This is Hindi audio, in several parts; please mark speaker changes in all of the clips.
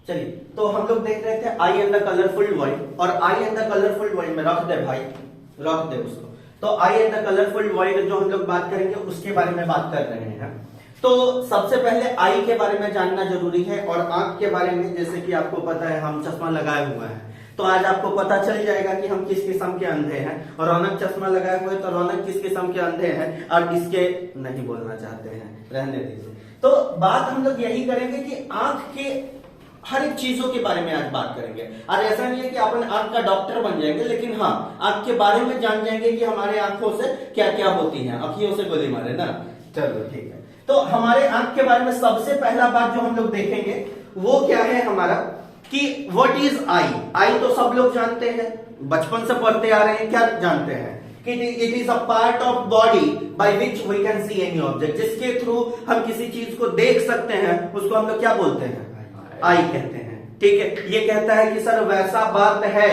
Speaker 1: चलिए, तो हम लोग देख रहे थे आई एंड द कलरफुल वर्ल्ड, और आई एंड द कलरफुल वर्ल्ड में रख दे भाई, रख दे उसको। तो आई एंड द कलरफुल वर्ल्ड जो हम लोग बात करेंगे उसके बारे में बात कर रहे हैं। तो सबसे पहले आई के बारे में जानना जरूरी है, और आंख के बारे में जैसे कि आपको पता है हम चश्मा लगाए हुए हैं, तो आज आपको पता चल जाएगा कि हम किस किस्म के अंधे हैं। और रौनक चश्मा लगाए हुए, तो रौनक किस किस्म के अंधे हैं, और इसके नहीं बोलना चाहते हैं, रहने दीजिए। तो बात हम लोग यही करेंगे कि आंख के हर एक चीजों के बारे में आज बात करेंगे। और ऐसा नहीं है कि अपन आंख का डॉक्टर बन जाएंगे, लेकिन हाँ आंख के बारे में जान जाएंगे कि हमारे आंखों से क्या क्या होती है, आंखियों से गोली मारे ना। चलो ठीक है, तो हमारे आंख के बारे में सबसे पहला बात जो हम लोग देखेंगे वो क्या है हमारा, कि व्हाट इज आई। आई तो सब लोग जानते हैं, बचपन से पढ़ते आ रहे हैं, क्या जानते हैं कि it is a part of body by which we can see any object, जिसके थ्रू हम किसी चीज को देख सकते हैं, उसको हम लोग क्या बोलते हैं, आई कहते हैं। ठीक है, ये कहता है कि सर वैसा बात है,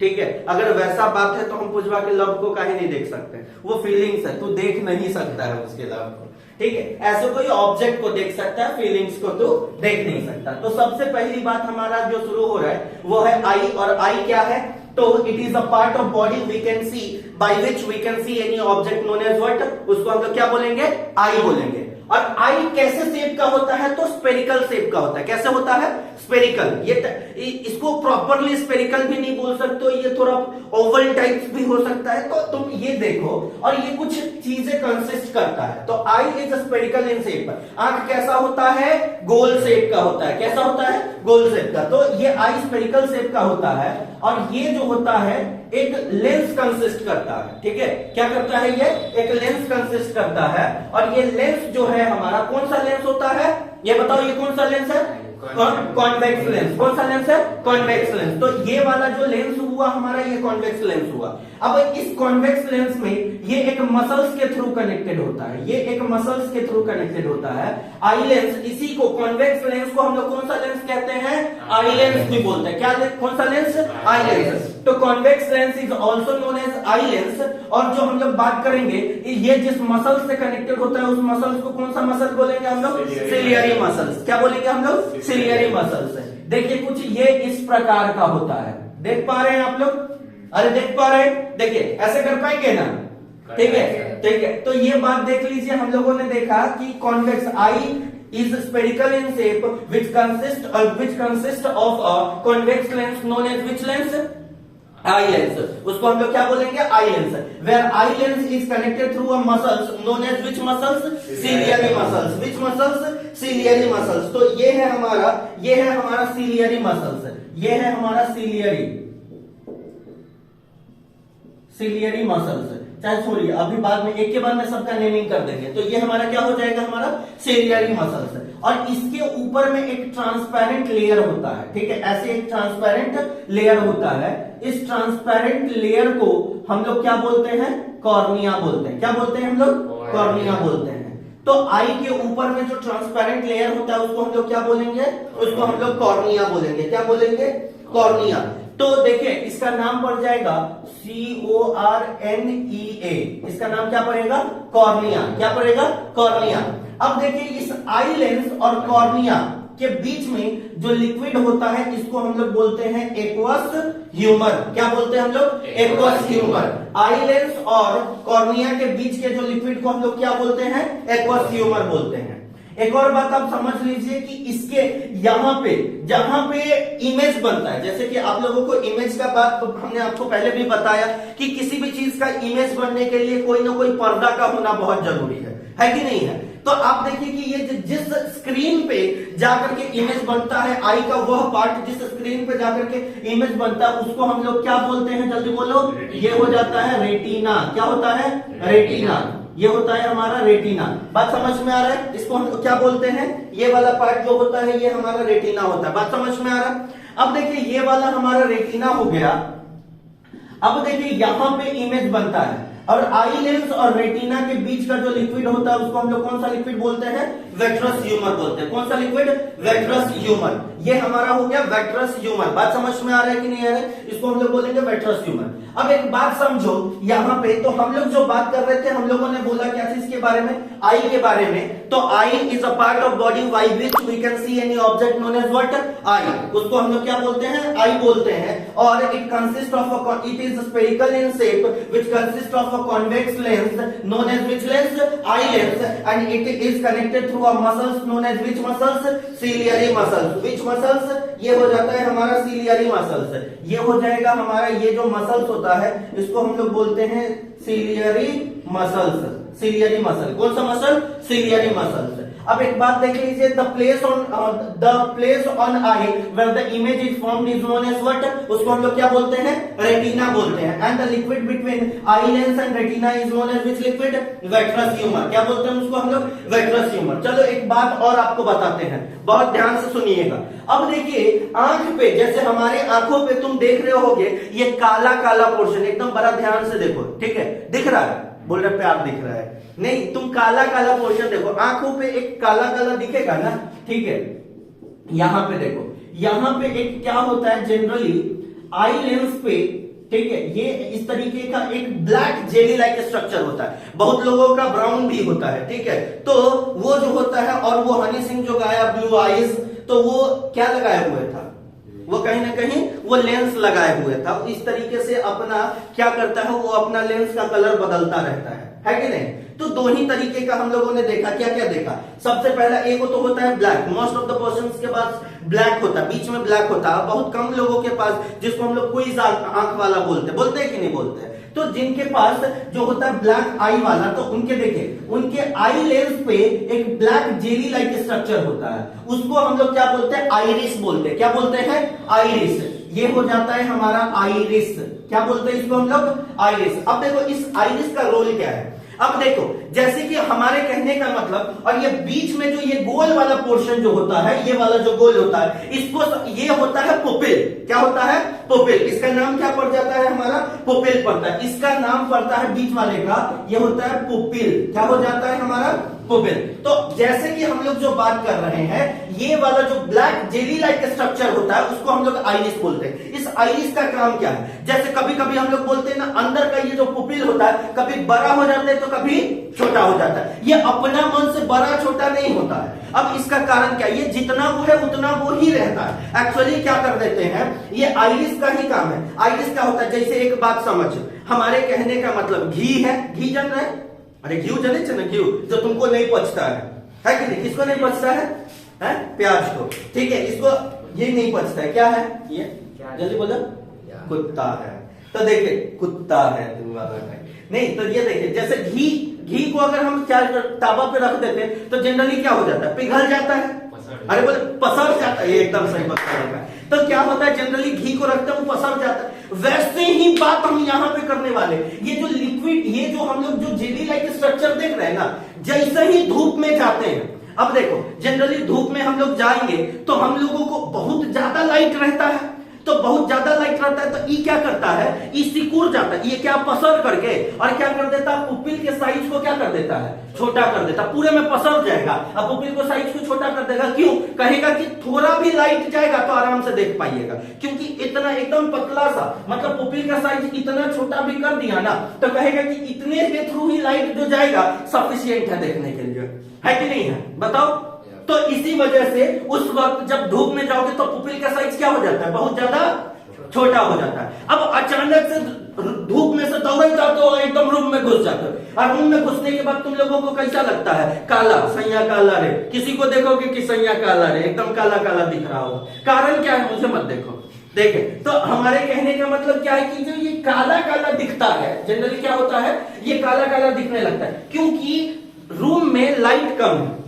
Speaker 1: ठीक है, अगर वैसा बात है तो हम पुजवा के लव को काहे नहीं देख सकते, वो फीलिंग्स है, तू देख नहीं सकता है उसके लव को। ठीक है, ऐसे कोई ऑब्जेक्ट को देख सकता है, फीलिंग्स को तो देख नहीं सकता। तो सबसे पहली बात हमारा जो शुरू हो रहा है वो है आई। और आई क्या है, तो it is a part of body we can see by which we can see any object known as what, उसको हम लोग क्या बोलेंगे, आई बोलेंगे। और आई कैसे शेप का होता है, तो स्पेरिकल शेप का होता है। कैसे होता है, स्पेरिकल। ये इसको प्रॉपरली स्पेरिकल भी नहीं बोल सकते, ये थोड़ा ओवल टाइप्स भी हो सकता है। तो तुम ये देखो, और ये कुछ चीजें कंसिस्ट करता है। तो eye is spherical in shape. आंख कैसा होता है, गोल शेप का होता है। कैसा होता है, गोल शेप का। तो ये आई स्पेरिकल शेप का होता है, और ये जो होता है एक लेंस कंसिस्ट करता है। ठीक है, क्या करता है, ये एक लेंस कंसिस्ट करता है। और ये लेंस जो है हमारा कौन सा लेंस होता है, ये बताओ, ये कौन सा लेंस है, कॉन्वेक्स लेंस। कौन सा लेंस है, कॉन्वेक्स लेंस। तो ये वाला जो लेंस हुआ हमारा, ये कॉन्वेक्स लेंस हुआ। अब इस कॉन्वेक्स लेंस में ये एक मसल्स के थ्रू कनेक्टेड होता है, ये एक मसल्स के थ्रू कनेक्टेड होता है। आई लेंस, इसी को कॉन्वेक्स लेंस को हम लोग कौन सा लेंस कहते हैं, आई लेंस भी बोलते हैं। क्या, कौन सा लेंस, आई लेंस। तो convex lens is also known as eye lens. और जो हम लोग बात करेंगे, ये जिस मसल से कनेक्टेड होता है उस मसल्स को कौन सा मसल बोलेंगे हम लोग, सिलियरी मसल्स। क्या बोलेंगे हम लोग, सिलियरी मसल्स। देखिए कुछ ये इस प्रकार का होता है, देख पा रहे हैं आप लोग, अरे देख पा रहे हैं, देखिए ऐसे कर पाएंगे ना, ठीक है, ठीक है। तो ये बात देख लीजिए, हम लोगों ने देखा कि convex I is spherical in shape which consists of a convex lens known as which lens, eye lens. उसको हम लोग क्या बोलेंगे, eye lens. Where eye lens is connected through a muscles known as which muscles, ciliary muscles. Which muscles, ciliary muscles. तो ये है हमारा ciliary muscles. ये है हमारा ciliary muscles। चाहे छोड़िए, अभी बाद में एक के बाद में सबका नेमिंग कर देंगे। तो ये हमारा क्या हो जाएगा, हमारा सिलियरी मसल्स। और इसके ऊपर में एक ट्रांसपेरेंट लेयर होता है। ठीक है, ऐसे एक ट्रांसपेरेंट लेयर होता है। इस ट्रांसपेरेंट लेयर को हम लोग क्या बोलते हैं, कॉर्निया बोलते हैं। क्या बोलते हैं हम लोग, कॉर्निया बोलते हैं। तो आई के ऊपर में जो ट्रांसपेरेंट लेयर होता है उसको हम लोग क्या बोलेंगे, उसको हम लोग कॉर्निया बोलेंगे। क्या बोलेंगे, कॉर्निया। तो देखिए इसका नाम पड़ जाएगा CORNEA। इसका नाम क्या पड़ेगा, कॉर्निया। क्या पड़ेगा, कॉर्निया। अब देखिए इस आई लेंस और कॉर्निया के बीच में जो लिक्विड होता है इसको हम लोग बोलते हैं एक्वस ह्यूमर। क्या बोलते हैं हम लोग, एक्वस ह्यूमर। आई लेंस और कॉर्निया के बीच के जो लिक्विड को हम लोग क्या बोलते हैं, एक्वस ह्यूमर बोलते हैं। एक और बात आप समझ लीजिए कि इसके यहां पे जहां पे इमेज बनता है, जैसे कि आप लोगों को इमेज का बात हमने आपको पहले भी बताया कि किसी भी चीज का इमेज बनने के लिए कोई ना कोई पर्दा का होना बहुत जरूरी है कि नहीं है। तो आप देखिए कि ये जिस स्क्रीन पे जाकर के इमेज बनता है आई का, वह पार्ट जिस स्क्रीन पे जाकर के इमेज बनता है उसको हम लोग क्या बोलते हैं, जल्दी बोलो, ये हो जाता है रेटिना। क्या होता है, रेटिना। ये होता है हमारा रेटिना। बात समझ में आ रहा है, इसको हम क्या बोलते हैं, ये वाला पार्ट जो होता है ये हमारा रेटिना होता है। बात समझ में आ रहा है। अब देखिए ये वाला हमारा रेटिना हो गया। अब देखिए यहां पे इमेज बनता है। और आई लेंस और रेटिना के बीच का जो लिक्विड होता है उसको हम लोग कौन सा लिक्विड बोलते हैं? वेट्रस ह्यूमर बोलते हैं। कौन सा लिक्विड? Vitreous humour. ये हमारा हो गया वेट्रस ह्यूमर। बात समझ में आ रहा है कि नहीं आ रहा है? इसको हम लोग बोलेंगे वेट्रस ह्यूमर। अब एक बात समझो यहाँ पे, तो हम लोग जो बात कर रहे थे, हम लोगों ने बोला क्या चीज के बारे में? आई के बारे में। तो eye is a part of body by which we can see any object known as what? Eye. उसको हम लोग क्या बोलते हैं? आई बोलते हैं। और it consist of it is spherical in shape which consist of a convex lens known as which lens? Eye lens. And it is connected through a muscles known as which muscles? Ciliary muscles. Which muscles? ये हो जाता है हमारा सिलियरी मसल्स। ये हो जाएगा हमारा, ये जो मसल्स होता है इसको हम लोग बोलते हैं सिलियरी मसल्स। Ciliary muscle. कौन सा मसल? Ciliary muscles. अब एक बात देख लीजिए, the place on eye where the image is formed is known as what? उसको हम लोग क्या बोलते हैं? रेटिना बोलते हैं। And the liquid between eye lens and retina is known as which liquid? Vitreous humour. क्या बोलते हैं उसको हम लोग? Vitreous humour. चलो एक बात और आपको बताते हैं, बहुत ध्यान से सुनिएगा। अब देखिए आंख पे, जैसे हमारे आंखों पे तुम देख रहे होगे ये काला काला पोर्शन, एकदम बड़ा ध्यान से देखो, ठीक है? दिख रहा है? बोल रहे प्यार दिख रहा है? नहीं, तुम काला काला पोर्शन देखो, आंखों पे एक काला काला दिखेगा ना, ठीक है? यहां पे देखो, यहां पे एक क्या होता है जनरली आई लेंस पे, ठीक है, ये इस तरीके का एक ब्लैक जेली लाइक स्ट्रक्चर होता है। बहुत लोगों का ब्राउन भी होता है, ठीक है? तो वो जो होता है, और वो हनी सिंह जो गाया ब्लू आईज, तो वो क्या लगाए हुए था? वो कहीं ना कहीं वो लेंस लगाए हुए था। इस तरीके से अपना क्या करता है, वो अपना लेंस का कलर बदलता रहता है कि नहीं? तो दो ही तरीके का हम लोगों ने देखा। क्या क्या देखा? सबसे पहला एक तो होता है black. Most of the persons के पास ब्लैक होता है, बीच में ब्लैक होता है। बहुत कम लोगों के पास, जिसको हम लोग क्विज आंख वाला बोलते हैं कि नहीं बोलते? तो जिनके पास जो होता है ब्लैक आई वाला, तो उनके देखिए, उनके आई लेंस पे एक ब्लैक जेली लाइक स्ट्रक्चर होता है। उसको हम लोग क्या बोलते हैं? आइरिस बोलते हैं। क्या बोलते हैं? आइरिस। ये हो जाता है हमारा आइरिस। क्या बोलते हैं इसको हम लोग? आइरिस। अब देखो इस आइरिस का रोल क्या है। अब देखो, जैसे कि हमारे कहने का मतलब, और ये बीच में जो ये गोल वाला पोर्शन जो होता है, ये वाला जो गोल होता है, इसको ये होता है पुपिल। क्या होता है? पुपिल। इसका नाम क्या पड़ जाता है हमारा? पुपिल पड़ता है। इसका नाम पड़ता है बीच वाले का, ये होता है पुपिल। क्या हो जाता है हमारा? पुपिल। तो जैसे कि हम लोग जो बात कर रहे हैं, ये वाला जो ब्लैक जेली लाइक स्ट्रक्चर होता है उसको हम लोग आइरिस बोलते हैं। इस आइरिस का काम क्या है? जैसे कभी कभी हम लोग बोलते हैं ना, अंदर का ये जो पुपिल होता है कभी बड़ा हो जाता है तो कभी छोटा हो जाता है। ये अपना मन से बड़ा छोटा नहीं होता है। अब इसका कारण क्या? ये जितना वो है उतना वो ही रहता है। एक्चुअली क्या कर देते हैं, ये आइरिस का ही काम है। आइरिस क्या होता है? जैसे एक बात समझ, हमारे कहने का मतलब घी है, घी जल रहा है, अरे घी जले ना, घी जो तुमको नहीं पचता है कि नहीं? किसको नहीं पचता है? प्याज को, ठीक है? इसको ये नहीं पचता है। क्या है ये? जल्दी बोलो। कुत्ता है। तो देखिए कुत्ता है तुम्हारा नहीं, तो ये देखिए, जैसे घी को अगर हम क्या तावा पे रख देते हैं तो जनरली क्या हो जाता है? पिघल जाता है। अरे बोले पसर जाता है। ये एकदम सही बात है। तो क्या होता है, जनरली घी को रखते हैं वो पसर जाता है। वैसे ही बात हम यहां पे करने वाले, ये जो लिक्विड, ये जो हम लोग जो जेली लाइक स्ट्रक्चर देख रहे हैं ना, जैसे ही धूप में जाते हैं, अब देखो जनरली धूप में हम लोग जाएंगे तो हम लोगों को बहुत ज्यादा लाइट रहता है, तो बहुत ज्यादा लाइट रहता है तो ये क्या करता है? ये सिकुड़ जाता है। ये क्या पसर करके और क्या कर देता है? पुपिल के साइज को क्या कर देता है? छोटा कर देता है। पूरे में पसर जाएगा। अब पुपिल को साइज को छोटा कर देगा, क्यों? कहेगा कि थोड़ा भी लाइट जाएगा तो आराम से देख पाइएगा, क्योंकि इतना एकदम पतला सा, मतलब पुपिल का साइज इतना छोटा भी कर दिया ना तो कहेगा कि इतने के थ्रू ही लाइट जो जाएगा सफिशियंट है देखने के लिए, है कि नहीं है? बताओ। तो इसी वजह से उस वक्त जब धूप में जाओगे तो पुपिल का साइज क्या हो जाता है? बहुत ज्यादा छोटा हो जाता है। अब अचानक से धूप में से दौड़ जाते हो, एकदम रूम में घुस जाते हो, और रूम में घुसने के बाद तुम लोगों को कैसा लगता है? काला, सैया काला रे। किसी को देखोगे कि सैया काला रे, एकदम काला काला दिख रहा होगा। कारण क्या है? मुझे मत देखो। देखे तो हमारे कहने का मतलब क्या है कि जो ये काला काला दिखता है, जनरली क्या होता है? ये काला काला दिखने लगता है क्योंकि रूम में लाइट कम है।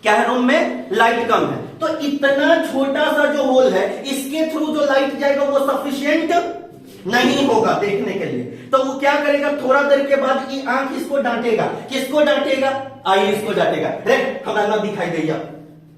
Speaker 1: क्या है? रूम में लाइट कम है, तो इतना छोटा सा जो होल है, इसके थ्रू जो लाइट जाएगा वो सफिशिएंट नहीं होगा देखने के लिए। तो वो क्या करेगा? थोड़ा देर के बाद ये आंख इसको डांटेगा। किसको डांटेगा? आइरिस को डांटेगा। रे हमारा ना दिखाई देगा।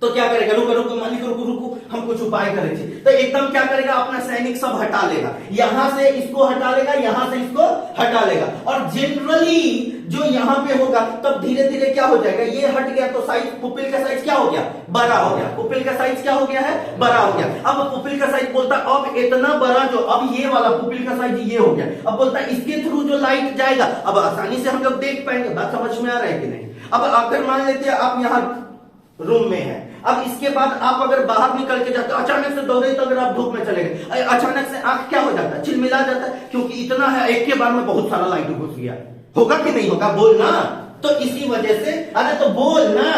Speaker 1: तो क्या करेगा? रुको रुको मालिक, रुको रुको, हम कुछ छुपाए करे छी, तो एकदम क्या करेगा, अपना सैनिक सब हटा लेगा, यहां से इसको हटा लेगा, यहां से इसको हटा लेगा, और जनरली जो यहां पे होगा तब धीरे धीरे क्या हो जाएगा, ये हट गया तो साइज, पुपिल का साइज क्या हो गया, बड़ा हो गया, पुपिल का साइज क्या हो गया है, बड़ा हो गया। अब पुपिल का साइज बोलता है अब इतना बड़ा जो, अब ये वाला पुपिल का साइज ये हो गया, अब बोलता है इसके थ्रू जो लाइट जाएगा अब आसानी से हम लोग देख पाएंगे। बात समझ में आ रहा है कि नहीं? अब अगर मान लेते हैं आप यहाँ रूम में है, अब इसके बाद आप अगर बाहर निकल के जाते हो, अचानक से दौड़े तो अगर आप धूप में चले गए, अचानक से आंख क्या हो जाता है, चिलमिला जाता है, क्योंकि इतना है, एक के बाद में बहुत सारा लाइट घुस गया। होगा कि नहीं होगा, बोलना। तो इसी वजह से, अरे तो बोलना,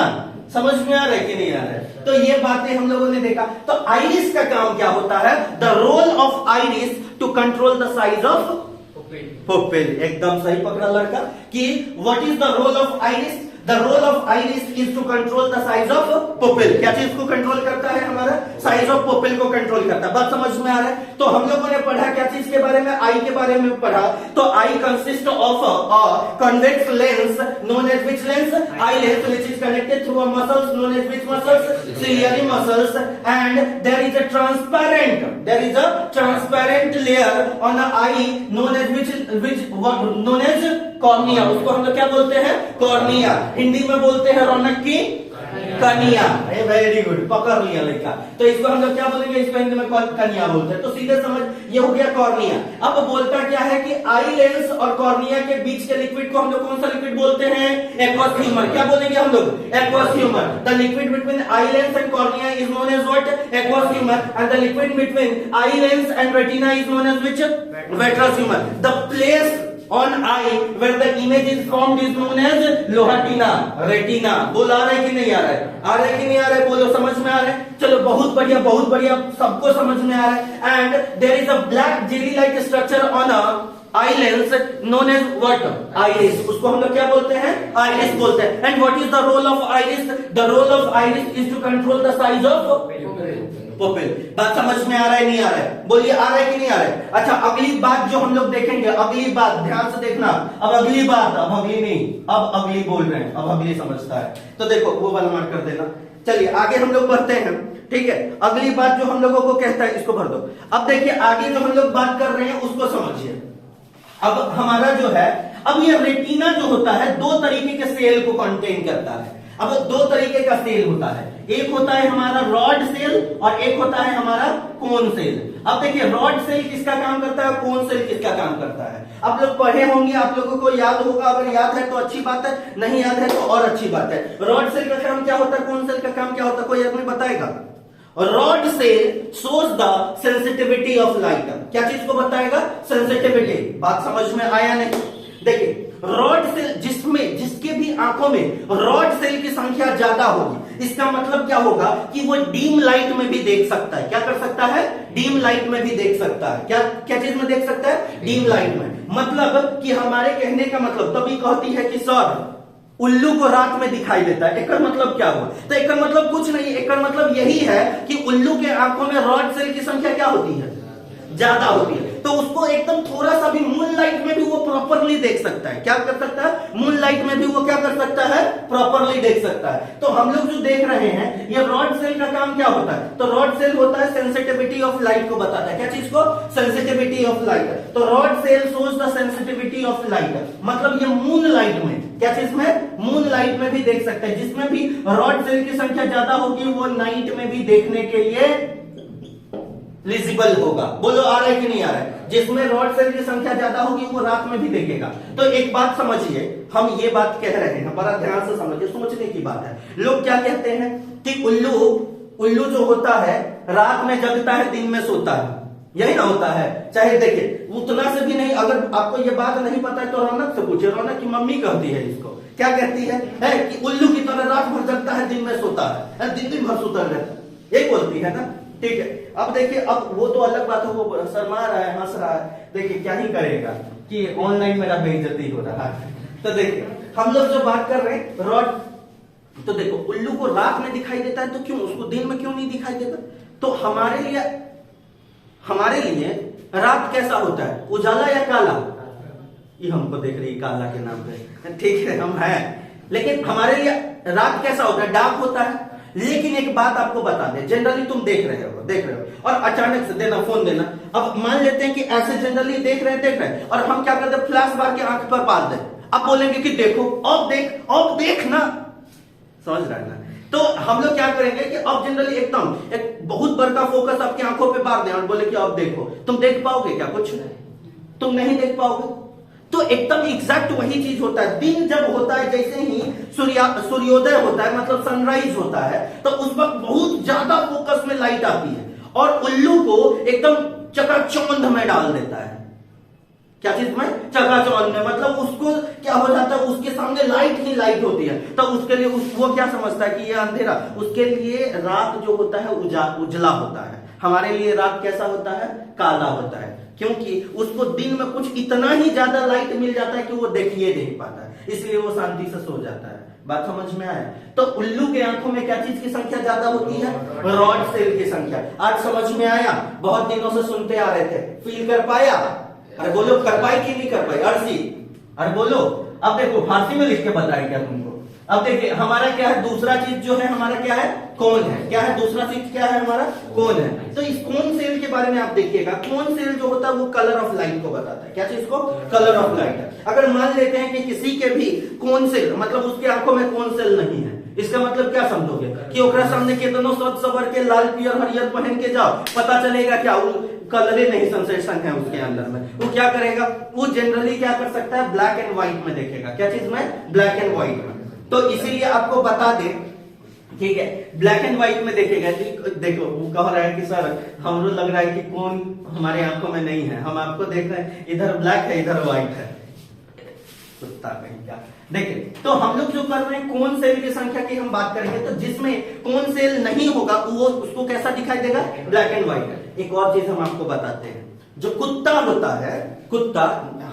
Speaker 1: समझ में आ रहा है कि नहीं आ रहा है? तो ये बातें हम लोगों ने देखा। तो आइरिस का काम क्या होता है, the role of iris to control the size of pupil. एकदम सही पकड़ा लड़का कि what is the role of iris, the role of iris is to control the size of pupil. क्या चीज को कंट्रोल करता है, हमारा साइज ऑफ पुपिल को कंट्रोल करता है। बात समझ में आ रहा है? तो हम लोगों ने पढ़ा क्या चीज के बारे में, आई के बारे में पढ़ा। तो eye consist of a convex lens known as which lens, eye lens, which is connected through a muscles known as which muscles, ciliary muscles, and there is a transparent layer on the eye known as which known as cornea. उसको हम लोग क्या बोलते हैं, कॉर्निया। हिंदी में बोलते हैं रौनक की कनिया। वेरी गुड, पकड़ लिया लड़का। तो इसको हम लोग क्या बोलेंगे, इसको हिंदी में कनिया बोलते हैं। तो सीधे समझ, ये हो गया कॉर्निया। अब बोलता क्या है कि आई लेंस और कॉर्निया के बीच के लिक्विड को हम लोग कौन सा लिक्विड बोलते हैं, एक्वस ह्यूमर। क्या बोलेंगे हम लोग, aqueous humour. The liquid between eye lens and cornea is known as what, aqueous humour, and the liquid between eye lens and retina is known as which, vitreous humour. The place on eye where the image is formed is known as लोहाटीना, रेटिना। बोल आ रहा है कि नहीं आ रहा है, आ रहा है कि नहीं आ रहा है, बोलो, समझ में आ रहा है? चलो बहुत बढ़िया, बहुत बढ़िया, सबको समझ में आ रहा है। And there is a black jelly like structure on a eye lens known as what, iris. उसको हम लोग क्या बोलते हैं, आइरिस बोलते हैं। And what is the role of iris, the role of iris is to control the size of pupil. बात समझ में आ रहा है, नहीं आ रहा है, बोलिए, आ रहा है कि नहीं आ रहा है? अच्छा, अगली बात जो हम लोग देखेंगे, अगली बात ध्यान से देखना। अब अगली बात, अब अगली नहीं, अब अगली बोल रहे हैं, अब अगली समझता है। तो देखो वो वाला मार्क कर देना। चलिए आगे हम लोग बढ़ते हैं, ठीक है। अगली बात जो हम लोगों को कहता है, इसको भर दो। अब देखिए आगे जो हम लोग बात कर रहे हैं उसको समझिए। अब हमारा जो है, अब ये रेटिना जो होता है दो तरीके के सेल को कंटेन करता है। अब दो तरीके का सेल होता है, एक होता है हमारा रॉड सेल और एक होता है हमारा कोन सेल। अब देखिए रॉड सेल किसका काम करता है, कोन सेल किसका काम करता है। आप लोग पढ़े होंगे, आप लोगों को याद होगा, अगर याद है तो अच्छी बात है, नहीं याद है तो और अच्छी बात है। रॉड सेल का काम क्या होता है, कोन सेल का काम क्या होता है, कोई आदमी बताएगा? Rod cell shows the sensitivity of light. क्या चीज को बताएगा, सेंसिटिविटी। बात समझ में आया नहीं? देखिए रॉड सेल जिसके भी आंखों में रॉड सेल की संख्या ज्यादा होगी, इसका मतलब क्या होगा कि वो डीम लाइट में भी देख सकता है। क्या कर सकता है, डीम लाइट में भी देख सकता है। क्या चीज में देख सकता है, डीम लाइट में। मतलब कि हमारे कहने का मतलब, तभी कहती है कि सर उल्लू को रात में दिखाई देता है, एक मतलब क्या हुआ? तो एक मतलब कुछ नहीं, एक मतलब यही है कि उल्लू के आंखों में रॉड सेल की संख्या क्या होती है, ज्यादा होती है। तो उसको एकदम थोड़ा सा भी मून लाइट में भी वो प्रॉपरली देख सकता है। क्या कर सकता है, मून लाइट में भी वो क्या कर सकता है, प्रॉपरली देख सकता है। तो हम लोग जो देख रहे हैं ये रॉड सेल का काम क्या होता है, तो रॉड सेल होता है सेंसिटिविटी ऑफ लाइट को बताता है। क्या चीज को, सेंसिटिविटी ऑफ लाइट। तो rod cell shows the sensitivity of light, मतलब ये मून लाइट में, क्या चीज में, मून लाइट में भी देख सकते हैं। जिसमें भी रॉड सेल की संख्या ज्यादा होगी वो नाइट में भी देखने के लिए विजिबल होगा। बोलो आ रहा है कि नहीं आ रहा है? जिसमें रॉड सेल की संख्या ज्यादा होगी वो रात में भी देखेगा। तो एक बात समझिए, हम ये बात कह रहे हैं, बड़ा ध्यान से समझिए, सोचने की बात है। लोग क्या कहते हैं कि उल्लू जो होता है रात में जगता है, दिन में सोता है, यही ना होता है। चाहे देखिए उतना से भी नहीं, अगर आपको ये बात नहीं पता है तो रौनक से पूछे, रौनक की मम्मी कहती है इसको, क्या कहती है कि उल्लू की तरह रात भर जगता है, दिन में सोता है, दिन भर सोता रहता है, यही बोलती है ना, ठीक है। अब देखिए, अब वो तो अलग बात है, वो शर्मा रहा है, हंस रहा है, देखिए क्या ही करेगा कि ऑनलाइन मेरा बेइज्जती हो रहा है। तो देखिए हम लोग जो बात कर रहे हैं रॉड, तो देखो उल्लू को रात में दिखाई देता है, तो क्यों उसको दिन में क्यों नहीं दिखाई देता? तो हमारे लिए रात कैसा होता है, उजाला या काला? ये हमको देख रही काला के नाम पे, ठीक है हम हैं, लेकिन हमारे लिए रात कैसा होता है, डार्क होता है। लेकिन एक बात आपको बता दें, जनरली तुम देख रहे हो और अचानक से देना फोन देना। अब मान लेते हैं कि ऐसे जनरली देख रहे हैं और हम क्या करते हैं, फ्लैश बार के आंख पर बांध दें। अब बोलेंगे कि देखो, अब देख ना, समझ रहे हैं ना। तो हम लोग क्या करेंगे कि अब जनरली एकदम एक बहुत बड़ा फोकस आपकी आंखों पे मार दें और बोले कि अब देखो। तुम देख पाओगे क्या? कुछ नहीं, तुम नहीं देख पाओगे। तो एकदम एग्जैक्ट वही चीज होता है। दिन जब होता है, जैसे ही सूर्योदय होता है, मतलब सनराइज होता है, तो उस वक्त बहुत ज्यादा फोकस में लाइट आती है और उल्लू को एकदम चकाचौंध में डाल देता है। क्या चीज में? चकाचौंध में, मतलब उसको क्या हो जाता है, उसके सामने लाइट ही लाइट होती है। तो उसके लिए वो क्या समझता है कि ये अंधेरा, उसके लिए रात जो होता है उजला होता है। हमारे लिए रात कैसा होता है? काला होता है, क्योंकि उसको दिन में कुछ इतना ही ज्यादा लाइट मिल जाता है कि वो देखिए नहीं पाता है, इसलिए वो शांति से सो जाता है। बात समझ में आया? तो उल्लू के आंखों में क्या चीज की संख्या ज्यादा होती है? रॉड सेल की संख्या। आज समझ में आया? बहुत दिनों से सुनते आ रहे थे, फील कर पाया? अरे बोलो, कर पाई कि नहीं कर पाई? अर्सी, अरे बोलो। अब देखो फांसी में लिख के बताया क्या तुमको। अब देखिए हमारा क्या है, दूसरा चीज जो है हमारा क्या है? कोन है। क्या है दूसरा चीज? क्या है हमारा? कोन है। तो इस कोन सेल के बारे में आप देखिएगा, कोन सेल जो होता है वो कलर ऑफ लाइट को बताता है। क्या चीज को? Colour of light. अगर मान लेते हैं कि किसी के भी कोन सेल, मतलब उसके आंखों में कोन सेल नहीं है, इसका मतलब क्या समझोगे कि ओकरा सामने कितनों सज सवर के लाल पियर हरियर पहन के जाओ, पता चलेगा क्या? वो कलर नहीं सेंसेशन है उसके अंदर में। वो क्या करेगा? वो जनरली क्या कर सकता है? ब्लैक एंड व्हाइट में देखेगा। क्या चीज में? ब्लैक एंड व्हाइट में। तो इसीलिए आपको बता दें, ठीक है, ब्लैक एंड व्हाइट में देखेगा। देखो वो कह रहा है कि सर हमको लग रहा है कि कौन हमारे आंखों में नहीं है, हम आपको देख रहे हैं इधर ब्लैक है इधर व्हाइट है, कुत्ता कहीं का। देखिए तो हम लोग जो कर रहे हैं, कोन सेल की संख्या की हम बात करेंगे, तो जिसमें कोन सेल नहीं होगा वो उसको कैसा दिखाई देगा? Black and white. एक और चीज हम आपको बताते हैं, जो कुत्ता होता है, कुत्ता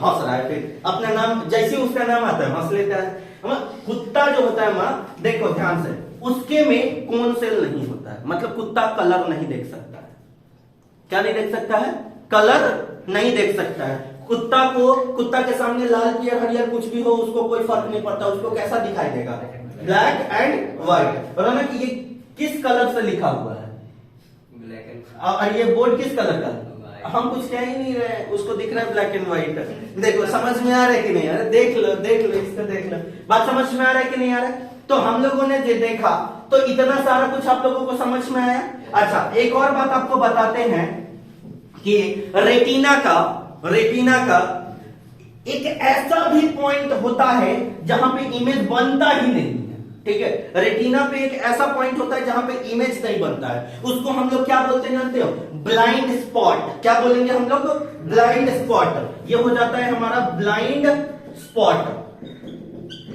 Speaker 1: हंस रहा है, फिर अपना नाम जैसे उसका नाम आता है हंस लेता है। कुत्ता जो होता है, माँ देखो ध्यान से, उसके में कोन सेल नहीं होता है, मतलब कुत्ता कलर नहीं देख सकता है। क्या नहीं देख सकता है? कलर नहीं देख सकता है। कुत्ता के सामने लाल पियर हरियर कुछ भी हो उसको कोई फर्क नहीं पड़ता, उसको कैसा दिखाई देगा? Black and white. और ना कि ये किस कलर से लिखा हुआ है? Black and. और ये बोर्ड किस कलर का? हम कुछ कह ही नहीं रहे, उसको दिख रहा है ब्लैक एंड व्हाइट। देखो समझ में आ रहा है कि नहीं आ रहा? देख लो इसको देख लो, बात समझ में आ रहा है कि नहीं आ रहा है? तो हम लोगों ने जो देखा तो इतना सारा कुछ आप लोगों को समझ में आया। अच्छा एक और बात आपको बताते हैं कि रेटिना का एक ऐसा भी पॉइंट होता है जहां पे इमेज बनता ही नहीं है। ठीक है, रेटिना पे एक ऐसा पॉइंट होता है जहां पे इमेज नहीं बनता है, उसको हम लोग क्या बोलते हैं जानते हो? Blind spot. क्या बोलेंगे हम लोग? Blind spot. ये हो जाता है हमारा ब्लाइंड स्पॉट।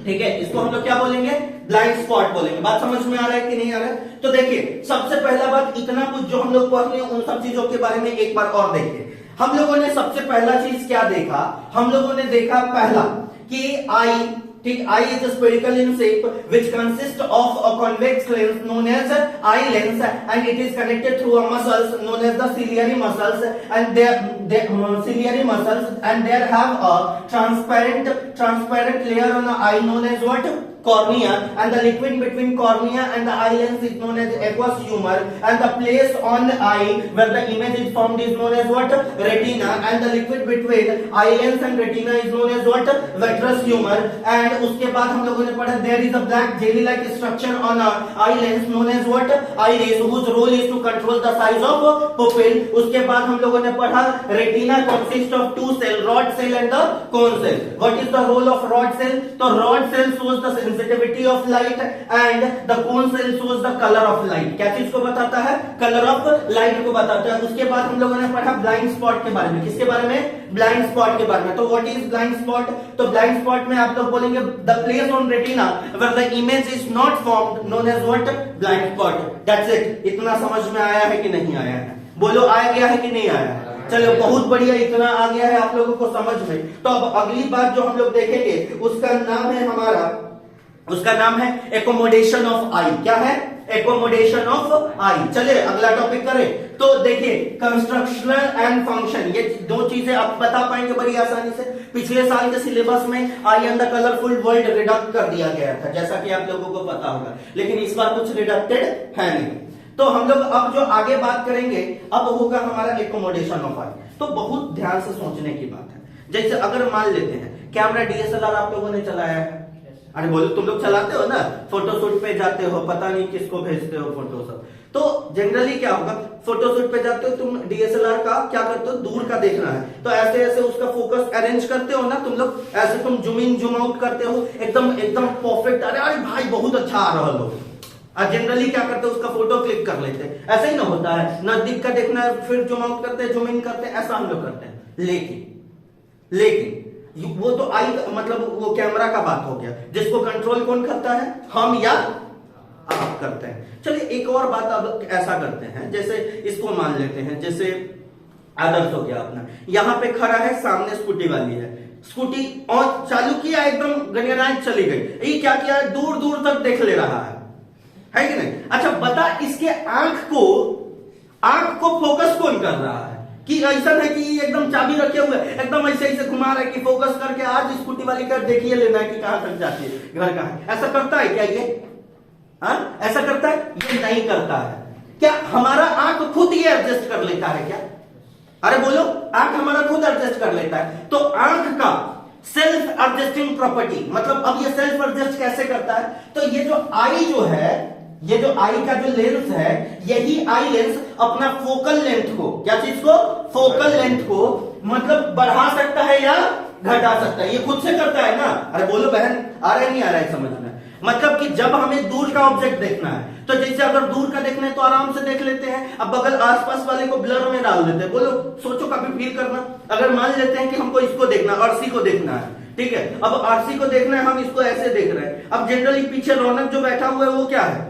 Speaker 1: ठीक है, इसको हम लोग क्या बोलेंगे? ब्लाइंड स्पॉट बोलेंगे। बात समझ में आ रहा है कि नहीं आ रहा है? तो देखिए सबसे पहला बात, इतना कुछ जो हम लोग पढ़ रहे हैं उन सब चीजों के बारे में एक बार और देखिए। हम लोगों ने सबसे पहला चीज क्या देखा? हम लोगों ने देखा पहला कि आई, ठीक, I is spherical in shape which consists of a convex lens known as eye lens and it is connected through a muscles known as the ciliary muscles and ciliary muscles and there have a transparent layer on the eye known as what? Cornea, and the liquid between cornea and the eye lens is known as aqueous humor, and the place on the eye where the image is formed is known as what? Retina, and the liquid between eye lens and retina is known as what? Vitreous humor. And उसके बाद हम लोगों ने पढ़ा there is a black jelly-like structure on a eye lens known as what? Iris, whose role is to control the size of pupil. उसके बाद हम लोगों ने पढ़ा retina consists of two cells, rod cell and the cone cell. What is the role of rod cell? तो rod cell shows the sensitivity of light and the cone cell shows the color of light. क्या चीज को बताता है? कलर ऑफ लाइट को बताता है। उसके बाद हम लोगों ने पढ़ा ब्लाइंड स्पॉट के बारे में। किसके बारे में? ब्लाइंड स्पॉट के बारे में। तो व्हाट इज ब्लाइंड स्पॉट? तो ब्लाइंड स्पॉट में आप लोग बोलेंगे the place on retina where the image is not formed known as what? Blind spot. That's it. इतना समझ में आया है कि नहीं आया है? बोलो आ गया है कि नहीं आया है? चलो बहुत बढ़िया, इतना आ गया है आप लोगों को समझ में। तो अब अगली बात जो हम लोग देखेंगे उसका नाम है हमारा, उसका नाम है एकोमोडेशन ऑफ आई। क्या है? एकोमोडेशन ऑफ आई। चले अगला टॉपिक करें। तो देखिए कंस्ट्रक्शन एंड फंक्शन, ये दो चीजें आप बता पाएंगे बड़ी आसानी से। पिछले साल के सिलेबस में eye and the colourful world रिडक्ट कर दिया गया था, जैसा कि आप लोगों को पता होगा, लेकिन इस बार कुछ रिडक्टेड है नहीं। तो हम लोग अब जो आगे बात करेंगे अब होगा हमारा एकोमोडेशन ऑफ आई। तो बहुत ध्यान से सोचने की बात है। जैसे अगर मान लेते हैं कैमरा डीएसएलआर आप लोगों ने चलाया है, अरे बोलो तुम लोग चलाते हो ना, फोटोशूट पे जाते हो, पता नहीं किसको भेजते हो फोटो सब। तो जनरली क्या होगा, फोटोशूट पे जाते हो तुम, डीएसएलआर का क्या करते हो, दूर का देखना है तो ऐसे ऐसे उसका फोकस अरेंज करते हो ना तुम लोग, ऐसे तुम जूम इन जूम आउट करते हो, एकदम एकदम परफेक्ट, अरे अरे भाई बहुत अच्छा आ रहा है लोग। जनरली क्या करते हैं उसका फोटो क्लिक कर लेते हैं, ऐसा ही ना होता है, नजदीक का देखना है फिर जूम आउट करते हैं जूम इन करते हैं, ऐसा हम लोग करते हैं। लेकिन वो तो आई मतलब वो कैमरा का बात हो गया, जिसको कंट्रोल कौन करता है, हम या आप करते हैं। चलिए एक और बात अब ऐसा करते हैं, जैसे इसको मान लेते हैं, जैसे आदर्श हो गया अपना, यहां पे खड़ा है, सामने स्कूटी वाली है, स्कूटी और चालू किया, एकदम गणराज चली गई, ये क्या किया, दूर दूर तक देख ले रहा है कि नहीं। अच्छा बता, इसके आंख को फोकस कौन कर रहा है, कि ऐसा है कि एकदम चाबी रखे हुए एकदम ऐसे ऐसे घुमा रहा है कि फोकस करके आज स्कूटी वाली का देखिए लेना है कि कहां तक जाती है, घर कहां है, ऐसा करता है क्या ये? ऐसा करता है? ये नहीं करता है। क्या हमारा आंख खुद ये एडजस्ट कर लेता है क्या? अरे बोलो, आंख हमारा खुद एडजस्ट कर लेता है। तो आंख का सेल्फ एडजस्टिंग प्रॉपर्टी, मतलब अब ये सेल्फ एडजस्ट कैसे करता है, तो ये जो आई जो है, ये जो आई का जो लेंस है, यही आई लेंस अपना फोकल लेंथ को, क्या चीज को, फोकल लेंथ को मतलब बढ़ा सकता है या घटा सकता है, ये खुद से करता है ना। अरे बोलो बहन, आ रहा है नहीं आ रहा है समझ में? मतलब कि जब हमें दूर का ऑब्जेक्ट देखना है, तो जैसे अगर दूर का देखना है तो आराम से देख लेते हैं, अब बगल आसपास वाले को ब्लर में डाल देते हैं। बोलो सोचो, कभी फील करना, अगर मान लेते हैं कि हमको इसको देखना, आरसी को देखना है, ठीक है, अब आरसी को देखना है, हम इसको ऐसे देख रहे हैं, अब जनरली पीछे रौनक जो बैठा हुआ है वो क्या है,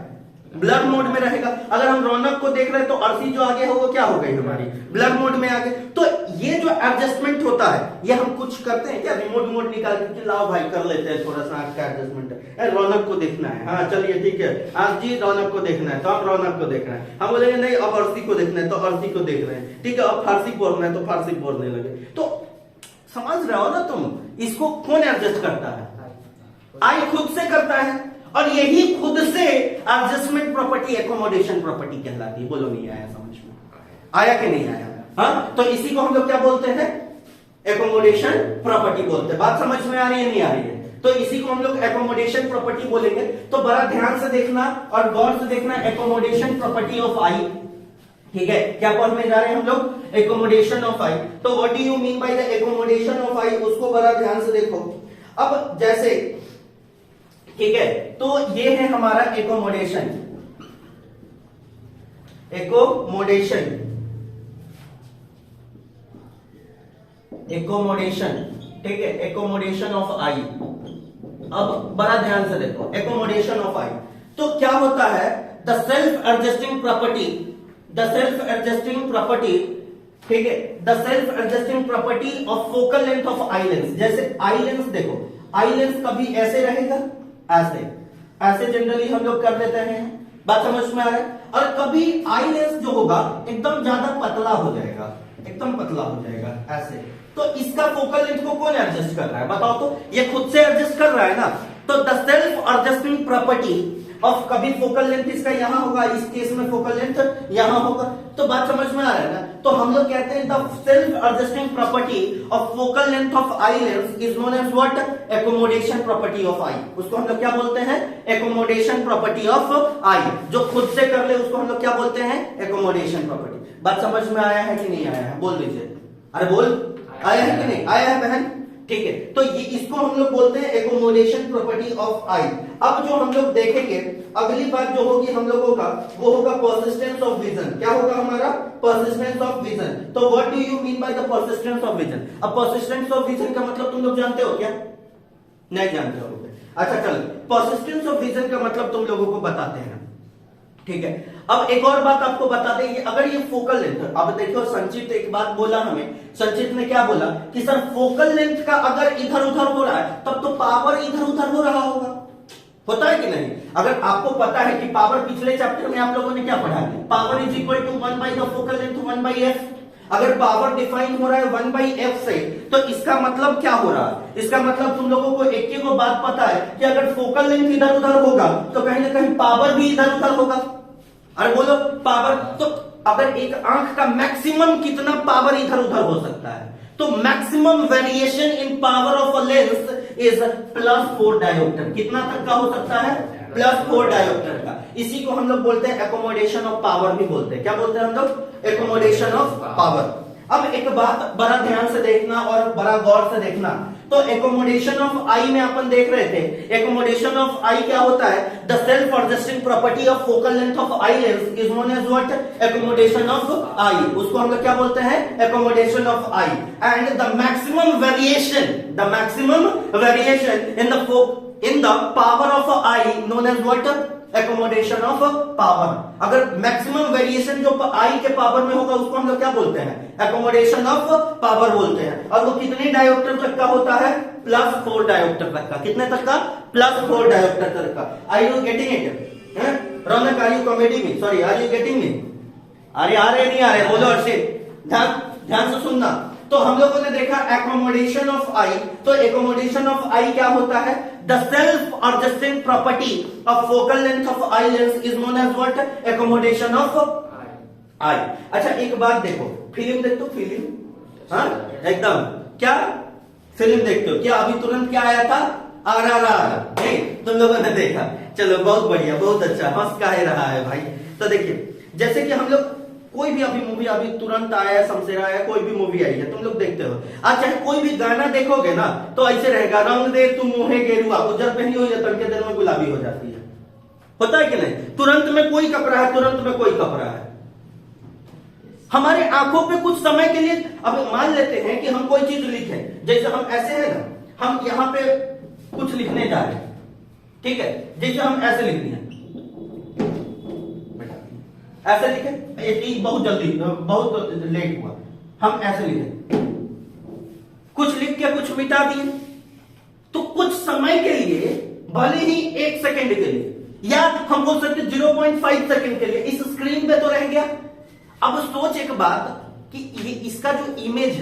Speaker 1: ब्लर मोड में रहेगा। अगर हम रौनक को देख रहे हैं तो आरसी जो आगे है वो क्या हो गई हमारी, ब्लर मोड में आ गई। तो ये जो एडजस्टमेंट होता है, ये हम कुछ करते हैं क्या, रिमोट निकाल के लाओ भाई कर लेते हैं थोड़ा सा आंख का एडजस्टमेंट है, रौनक को देखना है, हाँ चलिए ठीक है, आज जी रौनक को देखना है तो आप रौनक को देख रहे हैं, हम बोलेंगे नहीं अब आरसी को देखना है तो आरसी को देख रहे हैं, ठीक है, अब फारसी बोलना है तो फारसी बोलने लगे। तो समझ रहे हो ना तुम, इसको कौन एडजस्ट करता है, आई खुद से करता है, और यही खुद से एडजस्टमेंट प्रॉपर्टी एकोमोडेशन प्रॉपर्टी कहलाती है। बोलो नहीं आया समझ में, आया कि नहीं आया? हाँ, तो इसी को हम लोग क्या बोलते हैं, एकोमोडेशन प्रॉपर्टी बोलते हैं। बात समझ में आ रही है नहीं आ रही है? तो इसी को हम लोग एकोमोडेशन प्रॉपर्टी बोलेंगे। तो बड़ा ध्यान से देखना और गौर से देखना, एकोमोडेशन प्रॉपर्टी ऑफ आई, ठीक है, क्या पढ़ने जा रहे हैं हम लोग, एकोमोडेशन ऑफ आई। तो what do you mean by the accommodation of eye, उसको बड़ा ध्यान से देखो। अब जैसे, ठीक है, तो ये है हमारा एकोमोडेशन, ठीक है, एकोमोडेशन ऑफ आई। अब बड़ा ध्यान से देखो, एकोमोडेशन ऑफ आई तो क्या होता है, द सेल्फ एडजस्टिंग प्रॉपर्टी, ठीक है, the self adjusting property of focal length of eye lens. जैसे आई लेंस देखो, आई लेंस कभी ऐसे रहेगा, ऐसे जनरली हम लोग कर लेते हैं, बात समझ में आ रहा है, और कभी आई लेंस जो होगा एकदम ज्यादा पतला हो जाएगा, एकदम पतला हो जाएगा ऐसे। तो इसका फोकल लेंथ को कौन एडजस्ट कर रहा है बताओ तो, ये खुद से एडजस्ट कर रहा है ना। तो the self adjusting property of, कभी फोकल लेंथ इसका यहां होगा, इस केस में फोकल लेंथ यहां होगा। तो बात समझ में आ रहा है ना। तो हम लोग कहते हैं the self adjusting property of focal length of eye lens is known as what, accommodation property of eye. उसको हम लोग क्या बोलते हैं, एकोमोडेशन प्रॉपर्टी ऑफ आई। जो खुद से कर ले उसको हम लोग क्या बोलते हैं, एकोमोडेशन प्रॉपर्टी। बात समझ में आया है कि नहीं आया है, बोल दीजिए, अरे बोल, आया है कि नहीं आया है बहन, ठीक है। तो ये इसको हम लोग बोलते हैं एकोमोडेशन प्रॉपर्टी ऑफ आई। अब जो हम लोग देखेंगे अगली बात जो होगी हम लोगों का, वो होगा परसिस्टेंस ऑफ विजन। क्या होगा हमारा, परसिस्टेंस ऑफ विजन। तो what do you mean by the persistence of vision. अब परसिस्टेंस ऑफ विजन का मतलब तुम लोग जानते हो क्या, नहीं जानते हो? अच्छा चलो, परसिस्टेंस ऑफ विजन का मतलब तुम लोगों को बताते हैं, ठीक है। अब एक और बात आपको बता दें, अगर ये फोकल लेंथ, अब देखो संचित एक बात बोला हमें, संचित ने क्या बोला कि सर फोकल लेंथ का अगर इधर उधर हो रहा है तब तो पावर इधर उधर हो रहा होगा, होता है कि नहीं? अगर आपको पता है कि पावर, पिछले चैप्टर में आप लोगों ने क्या पढ़ा, power is equal to 1 by the focal length 1 by F. अगर पावर डिफाइन हो रहा है 1 बाई एफ से, तो इसका मतलब क्या हो रहा है? इसका मतलब तुम लोगों को एक ही को बात पता है कि अगर फोकल लेंथ इधर उधर होगा तो कहीं ना कहीं पावर भी इधर उधर होगा। अरे बोलो पावर, तो अगर एक आंख का मैक्सिमम कितना पावर इधर उधर हो सकता है? तो maximum variation in power of a lens is +4 dioptre. कितना तक का हो सकता है? +4 डायोप्टर का। इसी को हम लोग बोलते हैं एकोमोडेशन ऑफ पावर भी बोलते हैं। क्या बोलते हैं हम लोग? Accommodation of power. अब एक बात बड़ा ध्यान से देखना और बड़ा गौर से देखना। तो एकोमोडेशन ऑफ आई में अपन देख रहे थे, एकोमोडेशन ऑफ आई क्या होता है? The self adjusting property of focal length of eye lens is known as what? Accommodation of eye. उसको हम लोग क्या बोलते हैं? Accommodation of eye. And the maximum variation in the power of eye known as what? Accommodation of power. अगर मैक्सिमम वेरिएशन जो आई के पावर में होगा उसको हम लोग क्या बोलते हैं? एकोमोडेशन ऑफ पावर बोलते हैं। और वो कितने डायोप्टर तक का होता है? +4 डायोप्टर तक का। कितने तक का? +4 डायोप्टर तक का। Are you getting it? Raunak, are you comedy में? Sorry, are you getting me? अरे आ रहे नहीं आ रहे? बोलो अर्षित, ध्यान से सुनना। तो हम लोगों ने देखा एकोमोडेशन ऑफ आई। तो एकोमोडेशन ऑफ आई क्या होता है? The self adjusting property of focal length of eye lens is known as what? Accommodation of eye. अच्छा एक बात देखो, फिल्म देखते हो? फिल्म, हाँ एकदम, क्या फिल्म देखते हो? क्या अभी तुरंत क्या आया था? RRR। नहीं, तुम लोगों ने देखा? चलो बहुत बढ़िया, बहुत अच्छा, हंस का ही रहा है भाई। तो देखिए, जैसे कि हम लोग कोई भी अभी मूवी अभी तुरंत आया है, शमशेर आया, कोई भी मूवी आई है, तुम लोग देखते हो। आज चाहे कोई भी गाना देखोगे ना तो ऐसे रहेगा, रंग दे तू मुहे गेरुआ, उजर पहनी हुई है, तड़के दिल में गुलाबी हो जाती है। होता है कि नहीं? तुरंत में कोई कपड़ा है, तुरंत में कोई कपड़ा है। हमारे आंखों पे कुछ समय के लिए, अब मान लेते हैं कि हम कोई चीज लिखें, जैसे हम ऐसे है ना, हम यहां पे कुछ लिखने जा रहे हैं, ठीक है? जैसे हम ऐसे लिख दिए, ऐसे लिखे, बहुत जल्दी, बहुत लेट हुआ, हम ऐसे लिखे, कुछ लिख के कुछ मिटा दिए, तो कुछ समय के लिए, भले ही 1 सेकंड के लिए, या हम बोल सकते 0.5 सेकंड के लिए इस स्क्रीन पे तो रह गया। अब सोच एक बात कि ये इसका जो इमेज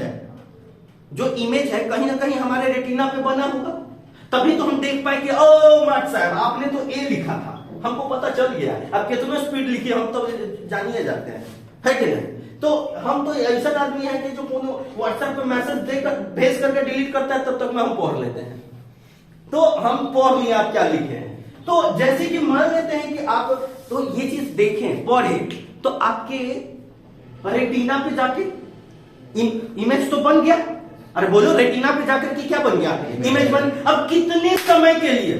Speaker 1: है कहीं ना कहीं हमारे रेटिना पे बना होगा, तभी तो हम देख पाए कि ओ मार्ट साहब आपने तो ए लिखा था, हमको पता चल गया। अब कितना स्पीड लिखी हम तो जानिए जाते हैं, है कि नहीं? तो हम तो ऐसा आदमी है कि जो व्हाट्सएप पे मैसेज देकर भेज करके डिलीट करता है, तब तक में हम पढ़ लेते हैं। तो हम पढ़ लिया आप क्या लिखे हैं। तो जैसे कि मान लेते हैं कि आप तो ये चीज देखें, पढ़े, तो आपके रेटिना पे जाके इमेज तो बन गया। अरे बोलो, रेटिना पे जाकर के क्या बन गया? इमेज बन। अब कितने समय के लिए,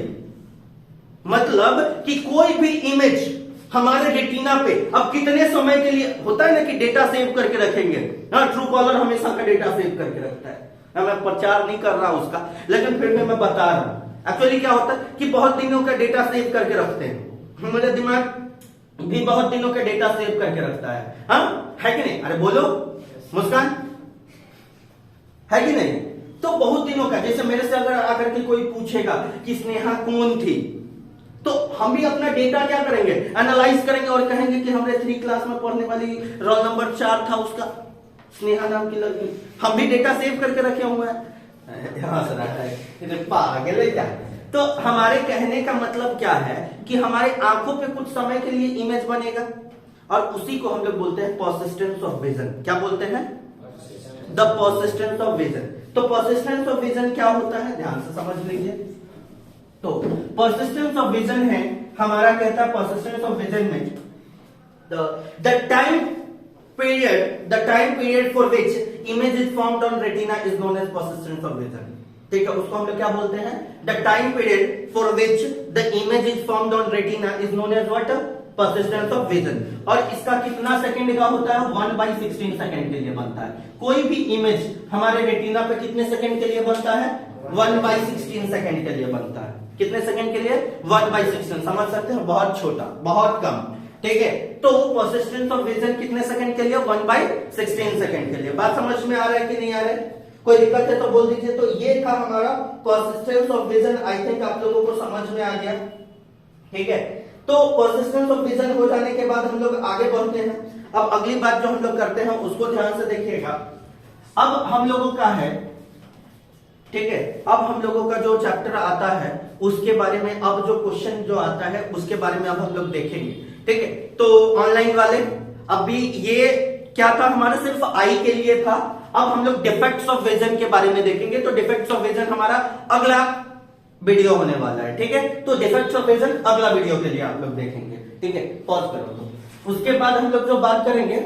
Speaker 1: मतलब कि कोई भी इमेज हमारे रेटिना पे अब कितने समय के लिए होता है ना कि डेटा सेव करके रखेंगे। ट्रू कॉलर हमेशा का डेटा सेव करके रखता है। मैं प्रचार नहीं कर रहा उसका, लेकिन फिर भी मैं बता रहा हूं। एक्चुअली क्या होता है कि बहुत दिनों का डेटा सेव करके रखते हैं। मेरा दिमाग भी बहुत दिनों का डेटा सेव करके रखता है, हाँ है कि नहीं? अरे बोलो मुस्कान, है कि नहीं? तो बहुत दिनों का, जैसे मेरे से अगर आकर के कोई पूछेगा कि स्नेहा कौन थी, तो हम भी अपना डेटा क्या करेंगे? एनालाइज करेंगे और कहेंगे कि हमने 3 क्लास में पढ़ने वाली रोल नंबर 4 था उसका, स्नेहा नाम की लड़की। हम भी डेटा सेव करके रखे हुए हैं। पागल है क्या? तो हमारे कहने का मतलब क्या है कि हमारे आंखों पे कुछ समय के लिए इमेज बनेगा, और उसी को हम लोग बोलते हैं पर्सिस्टेंस ऑफ विजन। क्या बोलते हैं? The persistence of vision. तो पर्सिस्टेंस ऑफ विजन क्या होता है, ध्यान से समझ लीजिए। तो पर्सिस्टेंस ऑफ विजन है, हमारा कहता है पर्सिस्टेंस ऑफ विजन में the time period for which image is formed on retina is known as persistence of vision. ठीक है, उसको हम लोग क्या बोलते हैं? The time period for which the image is formed on retina is known as what? Persistence of vision. और इसका कितना सेकंड का होता है? 1/16 सेकंड के लिए बनता है। कोई भी इमेज हमारे रेटिना पे कितने सेकंड के लिए बनता है? 1/16 सेकंड के लिए बनता है। कितने सेकंड के लिए? 1/16। समझ सकते हैं? बहुत छोटा, बहुत कम। ठीक है, तो पर्सिस्टेंस ऑफ विजन कितने सेकंड के लिए? 1/16 सेकंड के लिए। बात समझ में आ रहा है कि नहीं आ रहा है? कोई दिक्कत है तो बोल दीजिए। तो ये था हमारा persistence of vision. I think आप लोगों को समझ में आ गया। ठीक है, तो परसिस्टेंस ऑफ विजन हो जाने के बाद हम लोग आगे बढ़ते हैं। अब अगली बात जो हम लोग करते हैं उसको ध्यान से देखिएगा। अब हम लोगों का है, ठीक है, अब हम लोगों का जो चैप्टर आता है उसके बारे में, अब जो क्वेश्चन जो आता है उसके बारे में अब हम लोग देखेंगे। ठीक है, तो ऑनलाइन वाले, अभी ये क्या था हमारा, सिर्फ आई के लिए था। अब हम लोग डिफेक्ट्स ऑफ विजन के बारे में देखेंगे। तो डिफेक्ट्स ऑफ विजन हमारा अगला वीडियो होने वाला है। ठीक है, तो डिफेक्ट्स ऑफ विजन अगला वीडियो के लिए आप लोग देखेंगे। ठीक है, पॉज करो। तो उसके बाद हम लोग जो बात करेंगे